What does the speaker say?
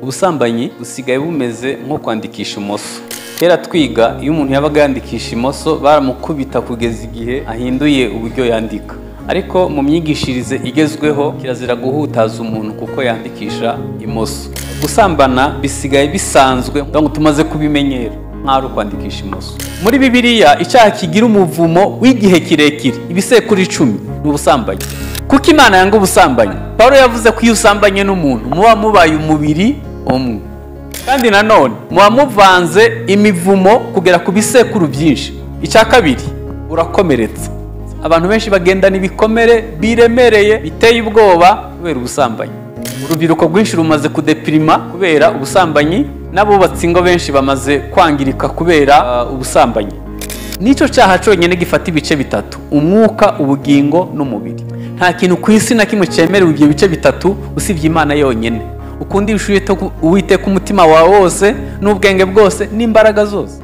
Ubusambanyi busigaye bumeze nko kwandikisha imoso. Kera twiga iyo umuntu yabaga yandikisha imoso baramukubita kugeza igihe ahinduye uburyo yandika. Ariko mu myigishirize igezweho kirazira guhutaza umuntu kuko yandikisha imoso. Gusambana bisigaye bisanzwe ngo tumaze kubimenyera nk'ari kwandikisha imoso. Muri Bibiliya icyaha kigira umuvumo w'igihe kirekire ibisekuru 10 n'ubusambanyi. Kuko Imana yanga ubusambanyi. Paulo yavuze ko iyo usambanye n'umuntu muba mubaye umubiri umwe. Kandi nanone muba muvanze imivumo kugera ku bisekuru byinshi. Icya kabiri urakomeretsa. Abantu benshi bagenda n'ibikomere biremereye biteye ubwoba kubera ubusambanyi. Urubyiruko rwinshi rumaze kudeprima kubera ubusambanyi, n'abubatsi ingo benshi bamaze kwangirika kubera ubusambanyi. Nico cyaha cyonyine gifata ibice bitatu: umwuka, ubugingo n'umubiri. Nta kintu ku isi na kimwe cyemerewe ibyo bice bitatu usibye Imana yonyine. Ukundi Uwiteka umutima wawe wose n'ubwenge bwose n'imbaraga zose.